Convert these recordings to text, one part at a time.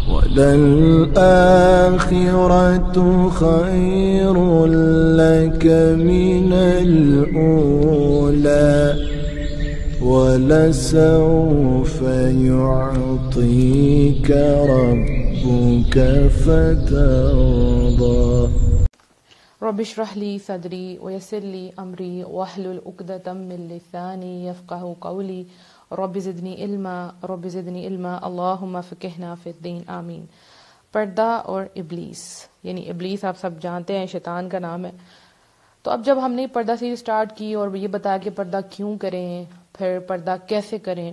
وَلَلْآخِرَةُ خَيْرٌ لَكَ مِنَ الْأُولَى وَلَسَوْفَ يُعْطِيكَ رَبُّكَ فَتَرْضَى. رب اشرح لي صدري ويسر لي أمري واحلل عقدة من لساني يفقهوا قولي رب زدنی علما اللہم فقہنا فی الدین آمین. پردہ اور ابلیس، یعنی ابلیس آپ سب جانتے ہیں شیطان کا نام ہے. تو اب جب ہم نے پردہ سیریز سٹارٹ کی اور یہ بتایا کہ پردہ کیوں کریں، پھر پردہ کیسے کریں،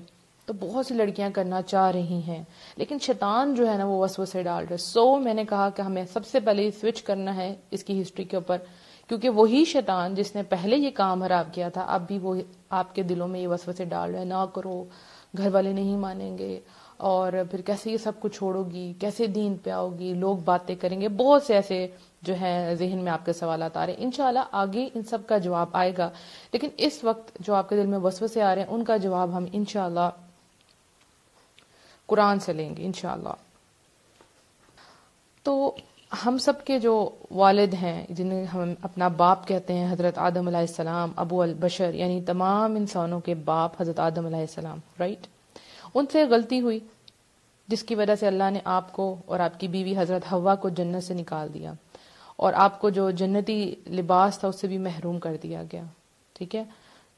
تو بہت سی لڑکیاں کرنا چاہ رہی ہیں لیکن شیطان جو ہے نا وہ وسوسے ڈال رہے. میں نے کہا کہ ہمیں سب سے پہلے سوئچ کرنا ہے اس کی ہسٹری کے اوپر، کیونکہ وہی شیطان جس نے پہلے یہ کام خراب کیا تھا اب بھی وہ آپ کے دلوں میں یہ وسوسے ڈال رہا ہے، نہ کرو، گھر والے نہیں مانیں گے، اور پھر کیسے یہ سب کچھ چھوڑو گی، کیسے دین پہ آؤ گی، لوگ باتیں کریں گے. بہت سے ایسے جو ہیں ذہن میں آپ کے سوالات آ رہے ہیں. انشاءاللہ آگے ان سب کا جواب آئے گا، لیکن اس وقت جو آپ کے دل میں وسوسے آ رہے ہیں ان کا جواب ہم انشاءاللہ قرآن سے لیں گے انشاءاللہ. تو ہم سب کے جو والد ہیں جنہیں ہم اپنا باپ کہتے ہیں، حضرت آدم علیہ السلام، ابو البشر، یعنی تمام انسانوں کے باپ حضرت آدم علیہ السلام، رائٹ. ان سے غلطی ہوئی جس کی وجہ سے اللہ نے آپ کو اور آپ کی بیوی حضرت حوا کو جنت سے نکال دیا، اور آپ کو جو جنتی لباس تھا اس سے بھی محروم کر دیا گیا. ٹھیک ہے،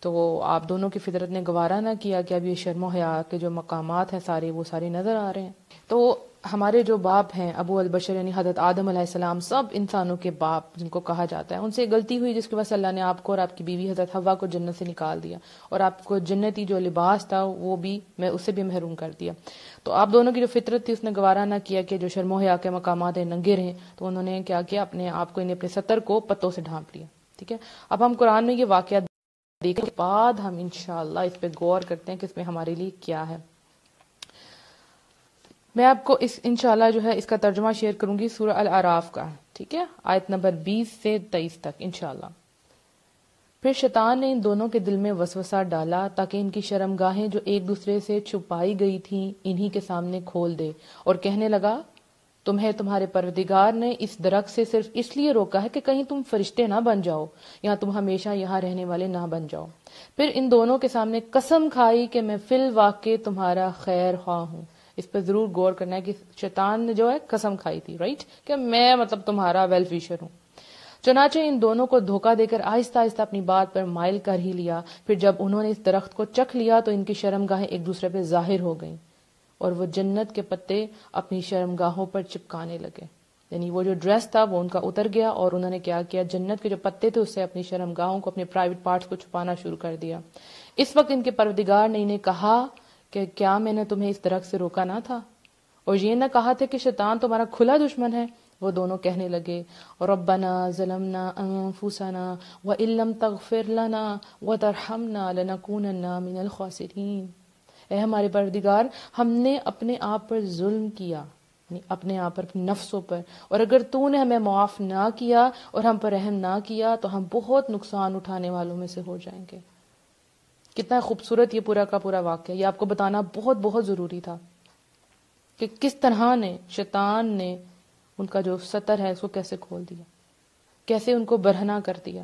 تو آپ دونوں کی فطرت نے گوارا نہ کیا کہ اب یہ شرم و حیا کے جو مقامات ہیں سارے وہ سارے نظر آ رہے ہیں. تو ہمارے جو باپ ہیں ابو البشر یعنی حضرت آدم علیہ السلام، سب انسانوں کے باپ جن کو کہا جاتا ہے، ان سے غلطی ہوئی جس کی وجہ سے اللہ نے آپ کو اور آپ کی بیوی حضرت حوا کو جنت سے نکال دیا، اور آپ کو جنتی جو لباس تھا وہ بھی اس سے بھی محروم کر دیا. تو آپ دونوں کی جو فطرت تھی اس نے گوارا نہ کیا کہ جو شرم و حیا کے مقامات ہیں ننگے رہیں، تو انہوں نے کیا کیا، اپنے آپ کو اپنے ستر کو پتوں سے ڈھانپ لیا. ٹھیک ہے، اب ہم قرآن میں یہ واقعہ دیکھنے کے بعد ہم انشاءاللہ اس پہ غور کرتے ہیں کہ اس میں ہمارے لیے کیا ہے. میں آپ کو اس انشاءاللہ جو ہے اس کا ترجمہ شیئر کروں گی سورہ الاعراف کا. ٹھیک ہے، آیت نمبر 20 سے 23 تک انشاءاللہ. پھر شیطان نے ان دونوں کے دل میں وسوسہ ڈالا تاکہ ان کی شرمگاہیں جو ایک دوسرے سے چھپائی گئی تھیں انہی کے سامنے کھول دے، اور کہنے لگا تمہیں تمہارے پروردگار نے اس درخت سے صرف اس لیے روکا ہے کہ کہیں تم فرشتے نہ بن جاؤ یا تم ہمیشہ یہاں رہنے والے نہ بن جاؤ. پھر ان دونوں کے سامنے قسم کھائی کہ میں فی الواقع تمہارا خیر خواہ ہوں. اس پہ ضرور غور کرنا ہے کہ شیطان نے جو ہے قسم کھائی تھی، رائٹ، کہ میں تمہارا ویل ویشر ہوں. چنانچہ ان دونوں کو دھوکہ دے کر آہستہ آہستہ اپنی بات پر مائل کر ہی لیا. پھر جب انہوں نے اس درخت کو چکھ لیا تو ان کی شرمگاہیں ایک دوسرے پہ ظاہر ہو گئیں، اور وہ جنت کے پتے اپنی شرمگاہوں پر چپکانے لگے. یعنی وہ جو ڈریس تھا وہ ان کا اتر گیا، اور انہوں نے کیا کیا، جنت کے جو پتے تھے اس سے اپنی شرمگاہوں کو، اپنے پرائیویٹ پارٹس کو چھپانا شروع کر دیا. اس وقت ان کے پروردگار نے انہیں کہا کہ کیا میں نے تمہیں اس درخت سے روکا نہ تھا، اور یہ نہ کہا تھا کہ شیطان تمہارا کھلا دشمن ہے. وہ دونوں کہنے لگے ربنا ظلمنا انفسنا وان لم تغفر لنا وترحمنا لنکونن من الخاسرین. اے ہمارے پروردگار، ہم نے اپنے آپ پر ظلم کیا، یعنی اپنے آپ پر، اپنے نفسوں پر، اور اگر تو نے ہمیں معاف نہ کیا اور ہم پر رحم نہ کیا تو ہم بہت نقصان اٹھانے والوں میں سے ہو جائیں گے. کتنا خوبصورت یہ پورا کا پورا واقعہ، یہ آپ کو بتانا بہت بہت ضروری تھا کہ کس طرح نے شیطان نے ان کا جو ستر ہے اس کو کیسے کھول دیا، کیسے ان کو برہنہ کر دیا.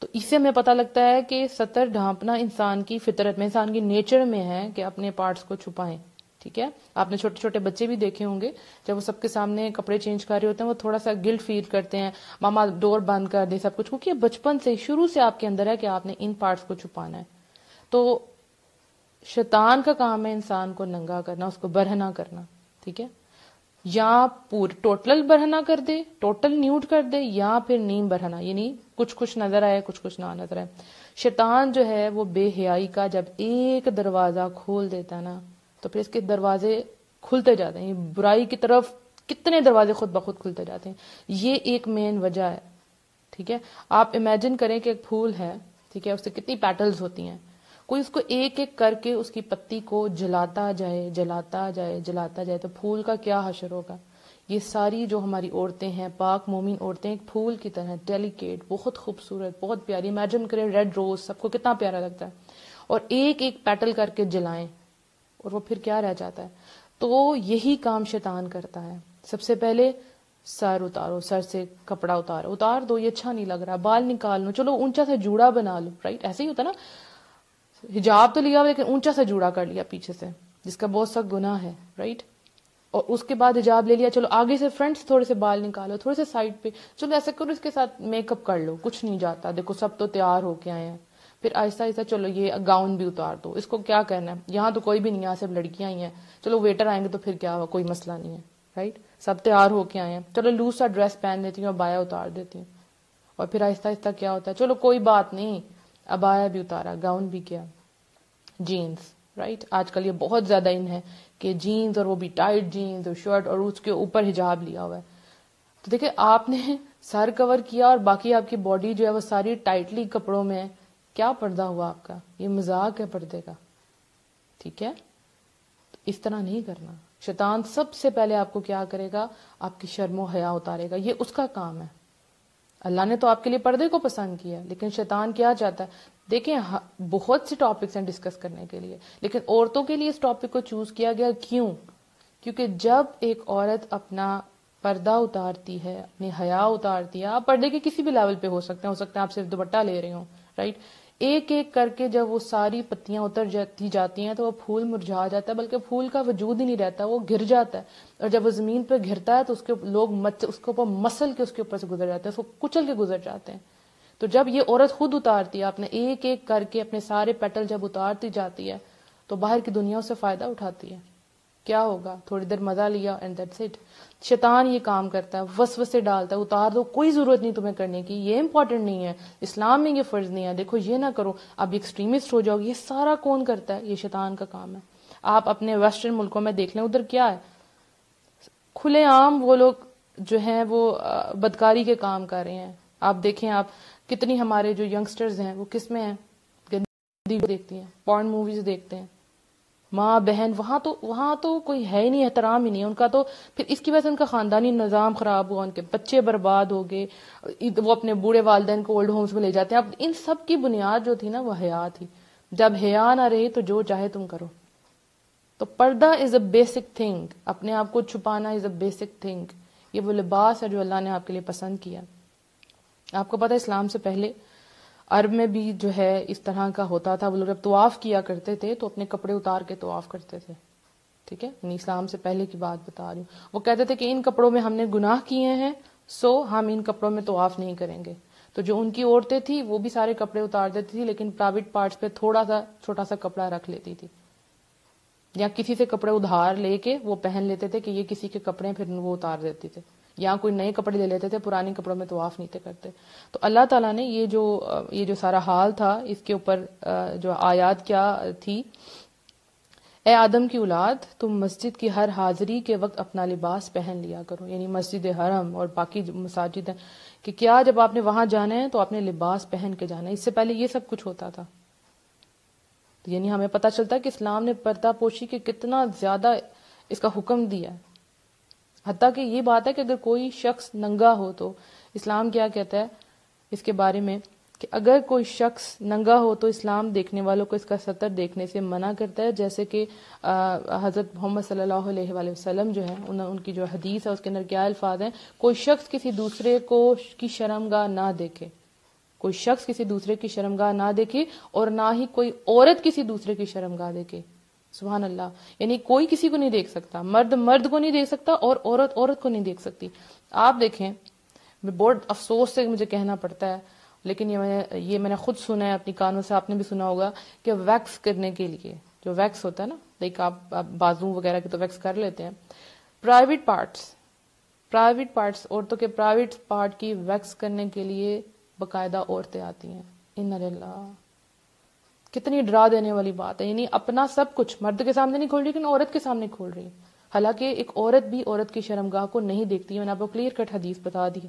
تو اس سے ہمیں پتہ لگتا ہے کہ ستر ڈھانپنا انسان کی فطرت میں، انسان کی نیچر میں ہے کہ اپنے پارٹس کو چھپائیں. ٹھیک ہے، آپ نے چھوٹے چھوٹے بچے بھی دیکھے ہوں گے، جب وہ سب کے سامنے کپڑے چینج کر رہے ہوتے ہیں وہ تھوڑا سا گلٹ فیل کرتے ہیں، ماما ڈور بند کر دے سب کچھ، کیونکہ بچپن سے شروع سے آپ کے اندر ہے کہ آپ نے ان پارٹس کو چھپانا ہے. تو شیطان کا کام ہے انسان کو ننگا کرنا، اس کو برہنہ کرنا. ٹھیک ہے، یا ٹوٹل برہنہ کر دے، ٹوٹل نیوڈ کر دے، یا پھر نیم برہنہ، یعنی کچھ کچھ نظر آئے کچھ کچھ نہ نظر آئے. شیطان جو ہے وہ بے حیائی کا جب ایک دروازہ کھول دیتا ہے نا تو پھر اس کے دروازے کھلتے جاتے ہیں، برائی کی طرف کتنے دروازے خود بخود کھلتے جاتے ہیں. یہ ایک مین وجہ ہے. ٹھیک ہے، آپ امیجن کریں کہ ایک پھول ہے، ٹھیک ہے، اس سے کتنی پیٹلز ہوتی ہیں، کوئی اس کو ایک ایک کر کے اس کی پتی کو جلاتا جائے جلاتا جائے جلاتا جائے تو پھول کا کیا حشر ہوگا. یہ ساری جو ہماری عورتیں ہیں، پاک مومن عورتیں، ایک پھول کی طرح ڈیلیکیٹ، بہت خوبصورت، بہت پیاری. امیجن کریں ریڈ روز، سب کو کتنا پیارا لگتا ہے، اور ایک ایک پیٹل کر کے جلائیں اور وہ پھر کیا رہ جاتا ہے. تو یہی کام شیطان کرتا ہے. سب سے پہلے سر اتارو، سر سے کپڑا اتار دو، یہ اچھا نہیں لگ رہا، بال نکال لو، چلو اونچا سا جوڑا بنا لو، رائٹ؟ ایسے ہی ہوتا نا، حجاب تو لیا لیکن اونچا سا جوڑا کر لیا پیچھے سے، جس کا بہت سخت گناہ ہے، رائٹ؟ اور اس کے بعد حجاب لے لیا، چلو آگے سے فرنٹ سے تھوڑے سے بال نکالو، تھوڑے سے سائڈ پہ، چلو ایسا کرو، اس کے ساتھ میک اپ کر لو، کچھ نہیں جاتا، دیکھو سب تو تیار ہو کے آئے ہیں. پھر آہستہ آہستہ چلو یہ گاؤن بھی اتار دو، اس کو کیا کرنا ہے، یہاں تو کوئی بھی نہیں، یہاں صرف لڑکیاں ہی ہیں، چلو ویٹر آئیں گے تو پھر کیا ہوا، کوئی مسئلہ نہیں ہے، رائٹ؟ سب تیار ہو کے آئے ہیں، چلو لوز سا ڈریس پہن دیتی ہوں اور بایا اتار دیتی ہوں. اور پھر آہستہ آہستہ کیا ہوتا ہے، چلو کوئی بات نہیں، ابایا بھی اتارا، گاؤن بھی کیا، جینز، رائٹ؟ آج کل یہ بہت زیادہ ان ہے کہ جینز، اور وہ بھی ٹائٹ جینز اور شرٹ، اور اس کے اوپر حجاب لیا ہوا ہے. تو دیکھیں آپ نے سر کور کیا اور باقی آپ کی باڈی جو ہے وہ ساری ٹائٹلی کپڑوں میں ہے، کیا پردہ ہوا آپ کا؟ یہ مذاق ہے پردے کا، ٹھیک ہے؟ اس طرح نہیں کرنا. شیطان سب سے پہلے آپ کو کیا کرے گا، آپ کی شرم و حیا اتارے گا، یہ اس کا کام ہے. اللہ نے تو آپ کے لیے پردے کو پسند کیا، لیکن شیطان کیا چاہتا ہے؟ دیکھیں بہت سے ٹاپکس ہیں ڈسکس کرنے کے لیے، لیکن عورتوں کے لیے اس ٹاپک کو چوز کیا گیا. کیوں؟ کیونکہ جب ایک عورت اپنا پردہ اتارتی ہے، اپنی حیا اتارتی ہے، آپ پردے کے کسی بھی لیول پہ ہو سکتے ہیں آپ صرف دوپٹہ لے رہے ہوں، رائٹ؟ ایک ایک کر کے جب وہ ساری پتیاں اتر جاتی ہیں تو وہ پھول مرجھا جاتا ہے، بلکہ پھول کا وجود ہی نہیں رہتا، وہ گر جاتا ہے. اور جب وہ زمین پہ گرتا ہے تو اس کے لوگ اس کے اوپر مسل کے اس کے اوپر سے گزر جاتے ہیں، اس کو کچل کے گزر جاتے ہیں. تو جب یہ عورت خود اتارتی ہے، اپنے ایک ایک کر کے اپنے سارے پیٹل جب اتارتی جاتی ہے تو باہر کی دنیا اس سے فائدہ اٹھاتی ہے. کیا ہوگا؟ تھوڑی دیر مزہ لیا اینڈ دیٹس اٹ. شیطان یہ کام کرتا ہے، وسوسے ڈالتا ہے، اتار دو، کوئی ضرورت نہیں تمہیں کرنے کی، یہ امپورٹنٹ نہیں ہے، اسلام میں یہ فرض نہیں ہے، دیکھو یہ نہ کرو، اب ایکسٹریمسٹ ہو جاؤ گے. یہ سارا کون کرتا ہے؟ یہ شیطان کا کام ہے. آپ اپنے ویسٹرن ملکوں میں دیکھ لیں، ادھر کیا ہے، کھلے عام وہ لوگ جو ہیں وہ بدکاری کے کام کر رہے ہیں. آپ دیکھیں، آپ کتنی ہمارے جو ینگسٹرز ہیں وہ کس میں ہیں، گندی دیکھتی ہیں، پورن موویز دیکھتے ہیں، ماں بہن، وہاں تو کوئی ہے ہی نہیں، احترام ہی نہیں ہے ان کا. تو پھر اس کی وجہ سے ان کا خاندانی نظام خراب ہوا، ان کے بچے برباد ہو گئے، وہ اپنے بوڑھے والدین کو اولڈ ہومز میں لے جاتے ہیں. اب ان سب کی بنیاد جو تھی نا وہ حیا تھی. جب حیا نہ رہی تو جو چاہے تم کرو. تو پردہ از اے بیسک تھنگ، اپنے آپ کو چھپانا از اے بیسک تھنگ. یہ وہ لباس ہے جو اللہ نے آپ کے لیے پسند کیا. آپ کو پتہ ہے اسلام سے پہلے عرب میں بھی جو ہے اس طرح کا ہوتا تھا، وہ لوگ جب طواف کیا کرتے تھے تو اپنے کپڑے اتار کے طواف کرتے تھے، ٹھیک ہے؟ یعنی اسلام سے پہلے کی بات بتا رہی ہوں. وہ کہتے تھے کہ ان کپڑوں میں ہم نے گناہ کیے ہیں، سو ہم ان کپڑوں میں طواف نہیں کریں گے. تو جو ان کی عورتیں تھیں وہ بھی سارے کپڑے اتار دیتی تھی، لیکن پرائیویٹ پارٹس پہ تھوڑا سا چھوٹا سا کپڑا رکھ لیتی تھی، یا کسی سے کپڑے ادھار لے کے وہ پہن لیتے تھے کہ یہ کسی کے کپڑے، پھر وہ اتار دیتے تھے، یا کوئی نئے کپڑے لے لیتے تھے، پرانے کپڑوں میں طواف نہیں تھے کرتے. تو اللہ تعالیٰ نے یہ جو سارا حال تھا اس کے اوپر جو آیات کیا تھی، اے آدم کی اولاد، تم مسجد کی ہر حاضری کے وقت اپنا لباس پہن لیا کرو. یعنی مسجد حرم اور باقی جو مساجد ہیں کہ کیا جب آپ نے وہاں جانا ہے تو آپ نے لباس پہن کے جانا ہے. اس سے پہلے یہ سب کچھ ہوتا تھا. یعنی ہمیں پتہ چلتا ہے کہ اسلام نے پردہ پوشی کے کتنا زیادہ اس کا حکم دیا ہے. حتیٰ کہ یہ بات ہے کہ اگر کوئی شخص ننگا ہو تو اسلام کیا کہتا ہے اس کے بارے میں کہ اگر کوئی شخص ننگا ہو تو اسلام دیکھنے والوں کو اس کا سطر دیکھنے سے منع کرتا ہے. جیسے کہ حضرت محمد صلی اللہ علیہ وآلہ وسلم جو ہے ان کی جو حدیث ہے اس کے اندر کیا الفاظ ہیں، کوئی شخص کسی دوسرے کو کی شرمگاہ نہ دیکھے، کوئی شخص کسی دوسرے کی شرمگاہ نہ دیکھے، اور نہ ہی کوئی عورت کسی دوسرے کی شرمگاہ دیکھے. سبحان اللہ. یعنی کوئی کسی کو نہیں دیکھ سکتا، مرد کو نہیں دیکھ سکتا اور عورت کو نہیں دیکھ سکتی. آپ دیکھیں، بہت افسوس سے مجھے کہنا پڑتا ہے، لیکن یہ میں نے خود سنا ہے اپنی کانوں سے، آپ نے بھی سنا ہوگا کہ ویکس کرنے کے لیے جو ویکس ہوتا ہے نا، لائک آپ بازو وغیرہ کے تو ویکس کر لیتے ہیں، پرائیویٹ پارٹس عورتوں کے پرائیویٹ پارٹ کی ویکس کرنے کے لیے باقاعدہ عورتیں آتی ہیں. ان اللہ، کتنی ڈرا دینے والی بات ہے. یعنی اپنا سب کچھ مرد کے سامنے نہیں کھول رہی لیکن عورت کے سامنے کھول رہی ہے. حالانکہ ایک عورت بھی عورت کی شرمگاہ کو نہیں دیکھتی ہے. میں نے آپ کو کلیئر کٹ حدیث بتا دی،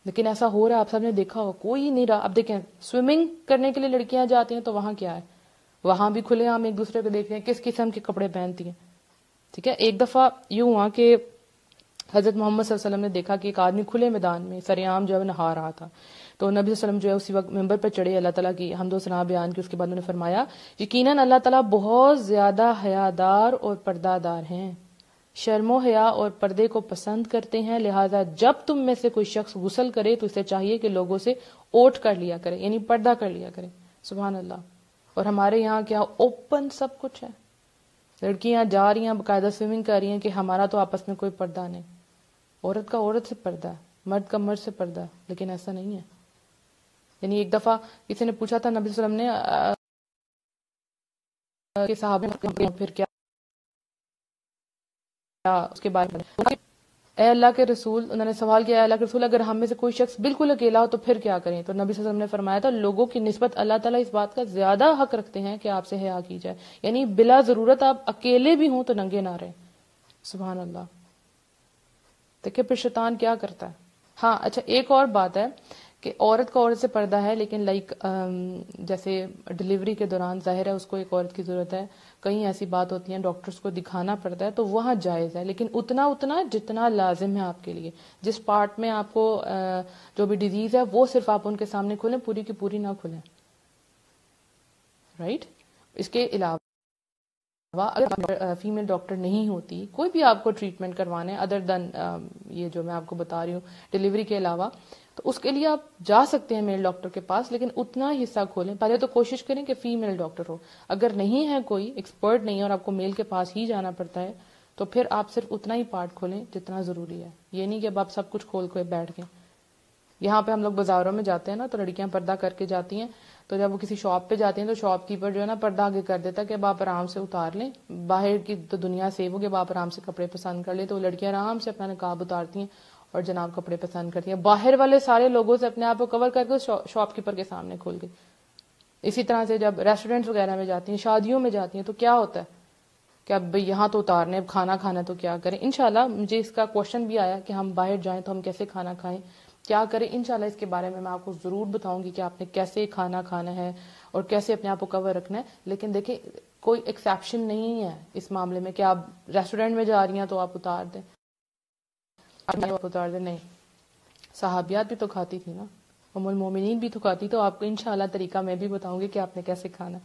لیکن ایسا ہو رہا ہے، آپ سب نے دیکھا ہو، کوئی نہیں رہا. اب دیکھیں سوئمنگ کرنے کے لیے لڑکیاں جاتی ہیں تو وہاں کیا ہے، وہاں بھی کھلے عام ایک دوسرے کو دیکھتے ہیں کس قسم کے کپڑے پہنتی ہیں. ٹھیک ہے، ایک دفعہ یوں ہوا کہ حضرت محمد صلی اللہ علیہ وسلم نے دیکھا کہ ایک آدمی کھلے میدان میں سر عام جو ہے نہا رہا تھا. تو نبی صلی اللہ علیہ وسلم جو ہے اسی وقت ممبر پر چڑھے، اللہ تعالیٰ کی حمد و ثنا بیان کی، اس کے بعد انہوں نے فرمایا یقیناً اللہ تعالیٰ بہت زیادہ حیادار اور پردہ دار ہیں، شرم و حیا اور پردے کو پسند کرتے ہیں، لہٰذا جب تم میں سے کوئی شخص غسل کرے تو اسے چاہیے کہ لوگوں سے اوٹ کر لیا کرے، یعنی پردہ کر لیا کرے. سبحان اللہ. اور ہمارے یہاں کیا اوپن سب کچھ ہے، لڑکیاں جا رہی ہیں باقاعدہ سوئمنگ کر رہی ہیں کہ ہمارا تو آپس میں کوئی پردہ نہیں. عورت کا عورت سے پردہ ہے، مرد کا مرد سے پردہ ہے، لیکن ایسا نہیں ہے. یعنی ایک دفعہ کسی نے پوچھا تھا نبی صلی اللہ علیہ وسلم نے کہ صحابہ پھر کیا اس کے بارے میں، اے اللہ کے رسول، انہوں نے سوال کیا اے اللہ کے رسول اگر ہم میں سے کوئی شخص بالکل اکیلا ہو تو پھر کیا کریں؟ تو نبی صلی اللہ علیہ وسلم نے فرمایا تھا لوگوں کی نسبت اللہ تعالیٰ اس بات کا زیادہ حق رکھتے ہیں کہ آپ سے حیا کی جائے، یعنی بلا ضرورت آپ اکیلے بھی ہوں تو ننگے نہ رہیں. سبحان اللہ. دیکھیں پھر شیطان کیا کرتا ہے. ہاں اچھا ایک اور بات ہے کہ عورت کا عورت سے پردہ ہے، لیکن لائک جیسے ڈلیوری کے دوران ظاہر ہے اس کو ایک عورت کی ضرورت ہے، کہیں ایسی بات ہوتی ہیں ڈاکٹرز کو دکھانا پڑتا ہے تو وہاں جائز ہے، لیکن اتنا جتنا لازم ہے آپ کے لیے. جس پارٹ میں آپ کو جو بھی ڈیزیز ہے وہ صرف آپ ان کے سامنے کھولیں، پوری کی پوری نہ کھولیں. رائٹ. اس کے علاوہ اگر فیمیل ڈاکٹر نہیں ہوتی، کوئی بھی آپ کو ٹریٹمنٹ کروانے ادر دین یہ جو میں آپ کو بتا رہی ہوں ڈلیوری کے علاوہ، تو اس کے لیے آپ جا سکتے ہیں میل ڈاکٹر کے پاس، لیکن اتنا حصہ کھولیں. پہلے تو کوشش کریں کہ فیمیل ڈاکٹر ہو. اگر نہیں ہے کوئی ایکسپرٹ نہیں ہے اور آپ کو میل کے پاس ہی جانا پڑتا ہے تو پھر آپ صرف اتنا ہی پارٹ کھولیں جتنا ضروری ہے. یہ نہیں کہ اب آپ سب کچھ کھول کے بیٹھ گئے. یہاں پہ ہم لوگ بازاروں میں جاتے ہیں نا تو لڑکیاں پردہ کر کے جاتی ہیں، تو جب وہ کسی شاپ پہ جاتی ہیں تو شاپ کیپر جو ہے نا پردہ آگے کر دیتا ہے کہ اب آپ آرام سے اتار لیں، باہر کی تو دنیا سیو ہوگی، اب آپ آرام سے کپڑے پسند کر لیں. تو لڑکیاں آرام سے اپنا نقاب اتارتی ہیں اور جناب کپڑے پسند کرتی ہیں، باہر والے سارے لوگوں سے اپنے آپ کو کور کر کے شاپ کیپر کے سامنے کھول گئی. اسی طرح سے جب ریسٹورینٹس وغیرہ میں جاتی ہیں، شادیوں میں جاتی ہیں، تو کیا ہوتا ہے کہ اب بھئی یہاں تو اتارنے، اب کھانا کھانا تو کیا کریں. انشاءاللہ مجھے اس کا کوشچن بھی آیا کہ ہم باہر جائیں تو ہم کیسے کھانا کھائیں، کیا کریں. انشاءاللہ اس کے بارے میں آپ کو ضرور بتاؤں گی کہ آپ نے کیسے کھانا کھانا ہے اور کیسے اپنے آپ کو کور رکھنا ہے. لیکن دیکھیں کوئی ایکسیپشن نہیں ہے اس معاملے میں کہ آپ ریسٹورینٹ میں جا رہی ہیں تو آپ اتار دیں، نہیں. صحابیات بھی تو کھاتی تھی نا، ام المومنین بھی تو کھاتی. تو آپ کو انشاءاللہ طریقہ میں بھی بتاؤں گی کہ آپ نے کیسے کھانا.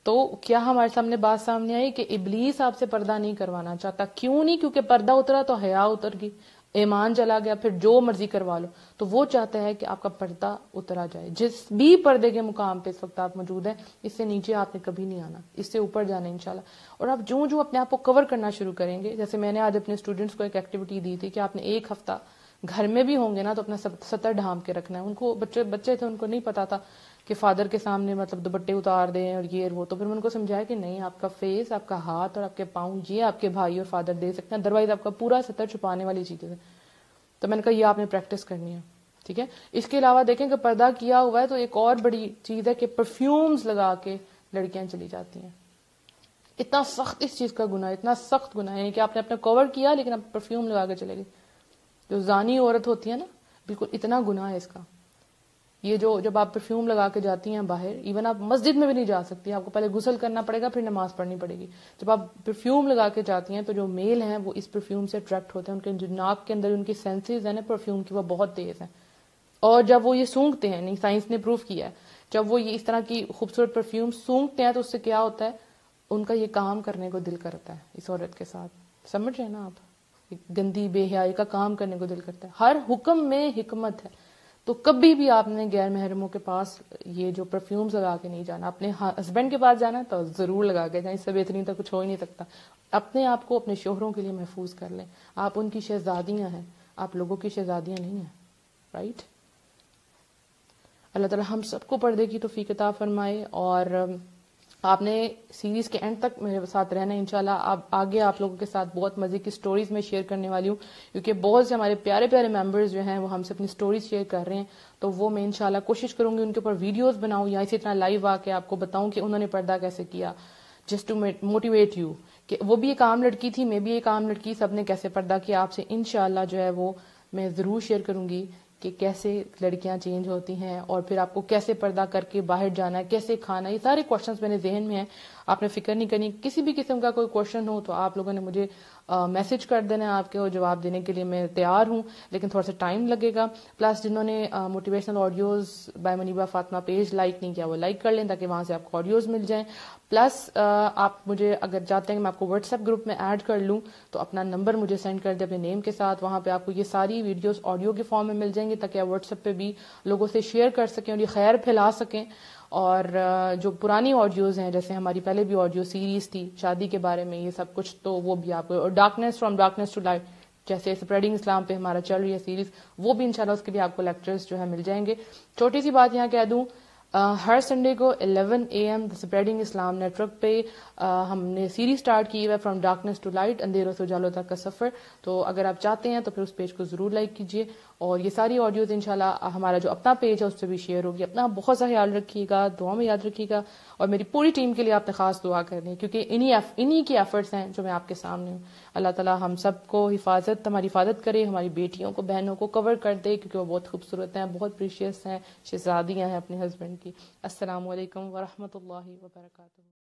تو کیا ہمارے سامنے بات سامنے آئی کہ ابلیس آپ سے پردہ نہیں کروانا چاہتا. کیوں نہیں؟ کیونکہ پردہ اترا تو حیا اتر گئی، ایمان چلا گیا، پھر جو مرضی کروا لو. تو وہ چاہتا ہے کہ آپ کا پردہ اترا جائے. جس بھی پردے کے مقام پہ اس وقت آپ موجود ہیں، اس سے نیچے آپ نے کبھی نہیں آنا، اس سے اوپر جانا انشاءاللہ. اور آپ جو اپنے آپ کو کور کرنا شروع کریں گے، جیسے میں نے آج اپنے اسٹوڈنٹس کو ایک ایکٹیویٹی دی تھی کہ آپ نے ایک ہفتہ گھر میں بھی ہوں گے نا تو اپنا سطر ڈھانپ کے رکھنا ہے. ان کو بچے تھے، ان کو نہیں پتا تھا کہ فادر کے سامنے مطلب دوپٹے اتار دیں اور یہ وہ. تو پھر میں ان کو سمجھایا کہ نہیں، آپ کا فیس، آپ کا ہاتھ اور آپ کے پاؤں یہ آپ کے بھائی اور فادر دے سکتے ہیں، ادروائز آپ کا پورا سطر چھپانے والی چیزیں. تو میں نے کہا یہ آپ نے پریکٹس کرنی ہے. ٹھیک ہے. اس کے علاوہ دیکھیں کہ پردہ کیا ہوا ہے تو ایک اور بڑی چیز ہے کہ پرفیومز لگا کے لڑکیاں چلی جاتی ہیں. اتنا سخت اس چیز کا گناہ، اتنا سخت گناہ ہے کہ آپ نے اپنا کور کیا لیکن آپ پرفیوم لگا کے چلے گئے. جو زانی عورت ہوتی ہے نا، بالکل اتنا گناہ ہے اس کا. یہ جب آپ پرفیوم لگا کے جاتی ہیں باہر، ایون آپ مسجد میں بھی نہیں جا سکتی، آپ کو پہلے غسل کرنا پڑے گا پھر نماز پڑھنی پڑے گی. جب آپ پرفیوم لگا کے جاتی ہیں تو جو میل ہیں وہ اس پرفیوم سے اٹریکٹ ہوتے ہیں، ان کے جو ناک کے اندر ان کی سینسز ہیں نا پرفیوم کی وہ بہت تیز ہیں. اور جب وہ یہ سونگتے ہیں، نہیں سائنس نے پروف کیا ہے، جب وہ یہ اس طرح کی خوبصورت پرفیوم سونگتے ہیں تو اس سے کیا ہوتا ہے، ان کا یہ کام کرنے کو دل کرتا ہے اس عورت کے ساتھ. سمجھ رہے ہیں نا آپ؟ گندی بے حیائی کا کام کرنے کو دل کرتا ہے. ہر حکم میں حکمت ہے. تو کبھی بھی آپ نے غیر محرموں کے پاس یہ جو پرفیومز لگا کے نہیں جانا. اپنے ہسبینڈ کے پاس جانا ہے تو ضرور لگا کے جائیں، اس سے بہترین تو کچھ ہو ہی نہیں سکتا. اپنے آپ کو اپنے شوہروں کے لیے محفوظ کر لیں. آپ ان کی شہزادیاں ہیں، آپ لوگوں کی شہزادیاں نہیں ہیں. رائٹ. اللہ تعالی ہم سب کو پردے کی توفیق عطا فرمائے. اور آپ نے سیریز کے اینڈ تک میرے ساتھ رہنا ہے انشاءاللہ. اب آگے آپ لوگوں کے ساتھ بہت مزے کی سٹوریز میں شیئر کرنے والی ہوں، کیونکہ بہت سے ہمارے پیارے پیارے ممبرز جو ہیں وہ ہم سے اپنی سٹوریز شیئر کر رہے ہیں. تو وہ میں انشاءاللہ کوشش کروں گی ان کے اوپر ویڈیوز بناؤں یا اسی طرح لائیو آ کے آپ کو بتاؤں کہ انہوں نے پردہ کیسے کیا، جسٹ ٹو موٹیویٹ یو کہ وہ بھی ایک عام لڑکی تھی، میں بھی ایک عام لڑکی، سب نے کیسے پردہ کیا. آپ سے انشاءاللہ جو ہے وہ میں ضرور شیئر کروں گی کہ کیسے لڑکیاں چینج ہوتی ہیں اور پھر آپ کو کیسے پردہ کر کے باہر جانا ہے، کیسے کھانا. یہ سارے کوشچنس میرے ذہن میں ہیں، آپ نے فکر نہیں کرنی. کسی بھی قسم کا کوئی کوشچن ہو تو آپ لوگوں نے مجھے میسج کر دینا، آپ کے جواب دینے کے لیے میں تیار ہوں، لیکن تھوڑا سا ٹائم لگے گا. پلس جنہوں نے motivational audios by Muniba Fatima page like نہیں کیا وہ لائک کر لیں تاکہ وہاں سے آپ کو آڈیوز مل جائیں. پلس آپ مجھے اگر چاہتے ہیں کہ میں آپ کو واٹس ایپ گروپ میں ایڈ کر لوں تو اپنا نمبر مجھے سینڈ کر دیں اپنے نیم کے ساتھ، وہاں پہ آپ کو یہ ساری ویڈیوز آڈیو کے فارم میں مل جائیں گے تاکہ آپ واٹس ایپ پہ بھی لوگوں سے شیئر کر سکیں اور یہ خیر پھیلا سکیں. اور جو پرانی آڈیوز ہیں، جیسے ہماری پہلے بھی آڈیو سیریز تھی شادی کے بارے میں، یہ سب کچھ تو وہ بھی آپ کو، اور darkness from darkness to light جیسے اسپریڈنگ اسلام پہ ہمارا چل رہی ہے سیریز، وہ بھی انشاءاللہ اس کے لیے آپ کو لیکچرز جو ہے مل جائیں گے. چھوٹی سی بات یہاں کہہ دوں، ہر سنڈے کو 11 AM spreading Islam network پہ ہم نے سیریز سٹارٹ کی ہے فرام ڈارکنیس ٹو لائٹ، اندھیروں سے اجالوں تک کا سفر. تو اگر آپ چاہتے ہیں تو پھر اس پیج کو ضرور لائک کیجیے، اور یہ ساری آڈیوز انشاءاللہ ہمارا جو اپنا پیج ہے اس پہ بھی شیئر ہوگی. اپنا بہت سا خیال رکھیے گا، دعا میں یاد رکھیے گا، اور میری پوری ٹیم کے لیے آپ نے خاص دعا کرنی ہے کیونکہ انہی کی ایفرٹس ہیں جو میں آپ کے سامنے ہوں. اللہ تعالیٰ ہم سب کو ہماری حفاظت کرے، ہماری بیٹیوں کو، بہنوں کو کور کر دے کیونکہ وہ بہت خوبصورت ہیں، بہت پریشیس ہیں، شہزادیاں ہیں اپنے ہسبینڈ کی. السلام علیکم ورحمۃ اللہ وبرکاتہ.